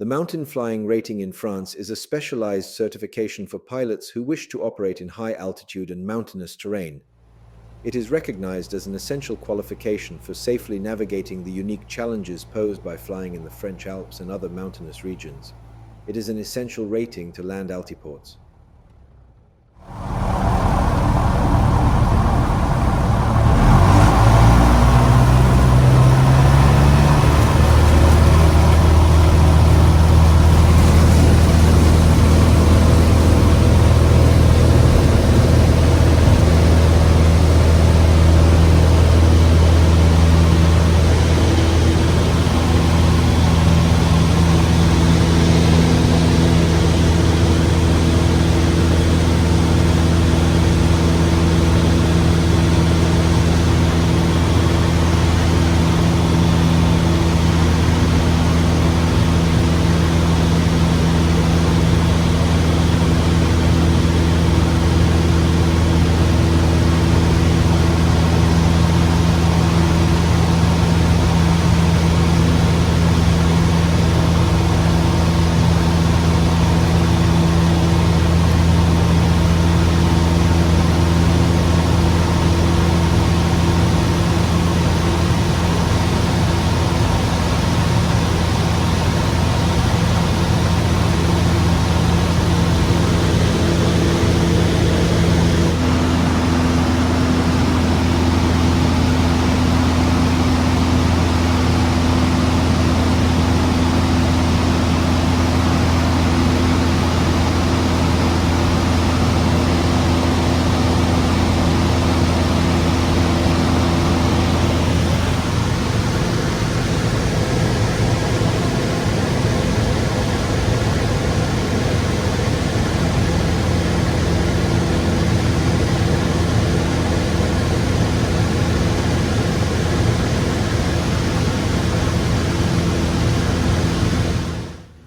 The mountain flying rating in France is a specialized certification for pilots who wish to operate in high altitude and mountainous terrain. It is recognized as an essential qualification for safely navigating the unique challenges posed by flying in the French Alps and other mountainous regions. It is an essential rating to land altiports.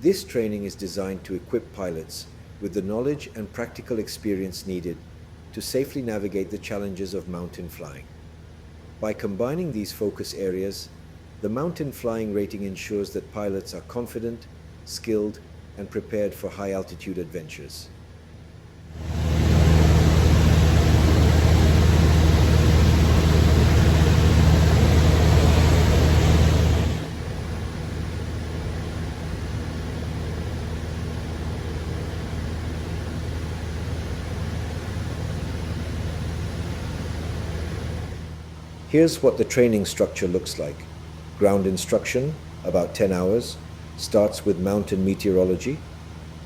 This training is designed to equip pilots with the knowledge and practical experience needed to safely navigate the challenges of mountain flying. By combining these focus areas, the mountain flying rating ensures that pilots are confident, skilled, and prepared for high-altitude adventures. Here's what the training structure looks like. Ground instruction, about 10 hours, starts with mountain meteorology,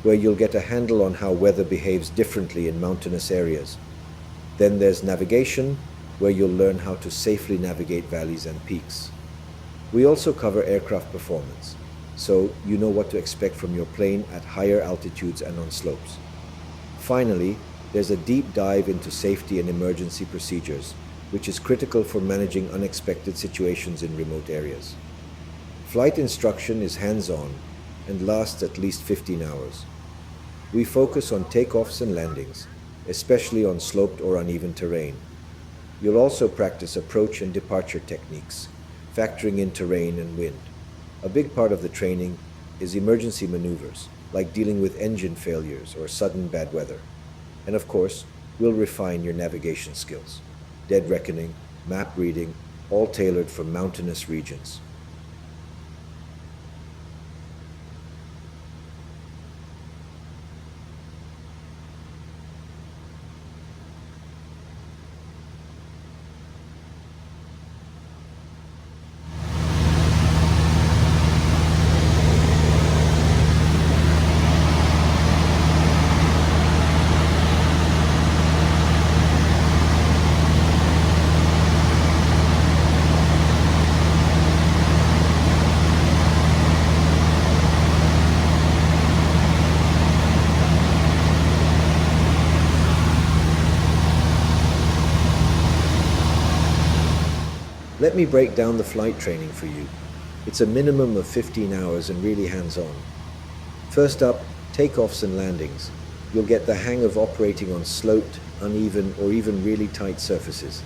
where you'll get a handle on how weather behaves differently in mountainous areas. Then there's navigation, where you'll learn how to safely navigate valleys and peaks. We also cover aircraft performance, so you know what to expect from your plane at higher altitudes and on slopes. Finally, there's a deep dive into safety and emergency procedures, which is critical for managing unexpected situations in remote areas. Flight instruction is hands-on and lasts at least 15 hours. We focus on takeoffs and landings, especially on sloped or uneven terrain. You'll also practice approach and departure techniques, factoring in terrain and wind. A big part of the training is emergency maneuvers, like dealing with engine failures or sudden bad weather. And of course, we'll refine your navigation skills. Dead reckoning, map reading, all tailored for mountainous regions. Let me break down the flight training for you. It's a minimum of 15 hours and really hands-on. First up, takeoffs and landings. You'll get the hang of operating on sloped, uneven, or even really tight surfaces.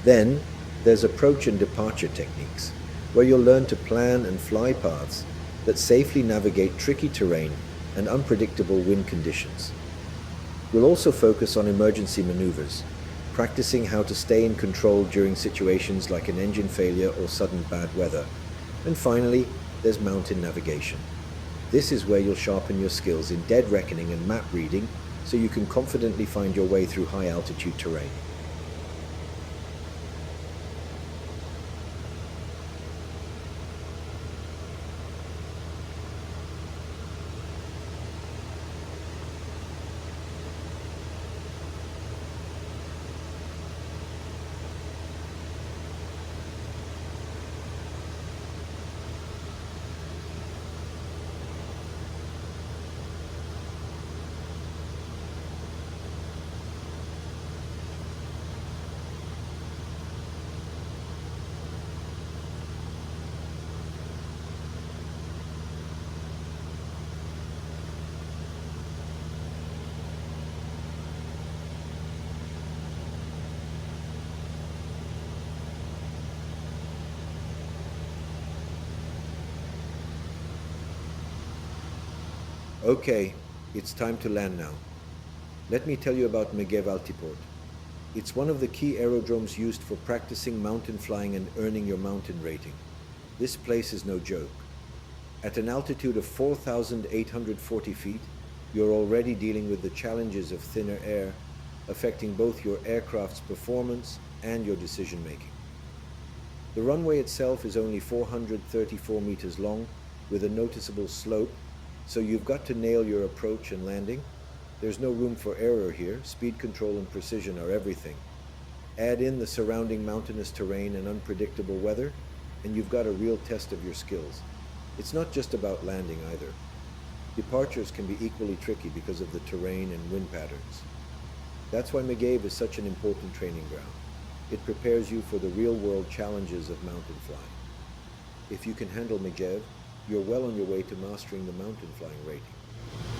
Then, there's approach and departure techniques, where you'll learn to plan and fly paths that safely navigate tricky terrain and unpredictable wind conditions. We'll also focus on emergency maneuvers, practicing how to stay in control during situations like an engine failure or sudden bad weather. And finally, there's mountain navigation. This is where you'll sharpen your skills in dead reckoning and map reading so you can confidently find your way through high altitude terrain. Okay, it's time to land now. Let me tell you about Megeve Altiport. It's one of the key aerodromes used for practicing mountain flying and earning your mountain rating. This place is no joke. At an altitude of 4,840 feet, you're already dealing with the challenges of thinner air, affecting both your aircraft's performance and your decision making. The runway itself is only 434 meters long, with a noticeable slope, so you've got to nail your approach and landing. There's no room for error here. Speed control and precision are everything. Add in the surrounding mountainous terrain and unpredictable weather, and you've got a real test of your skills. It's not just about landing either. Departures can be equally tricky because of the terrain and wind patterns. That's why Megève is such an important training ground. It prepares you for the real-world challenges of mountain flying. If you can handle Megève, you're well on your way to mastering the mountain flying rating.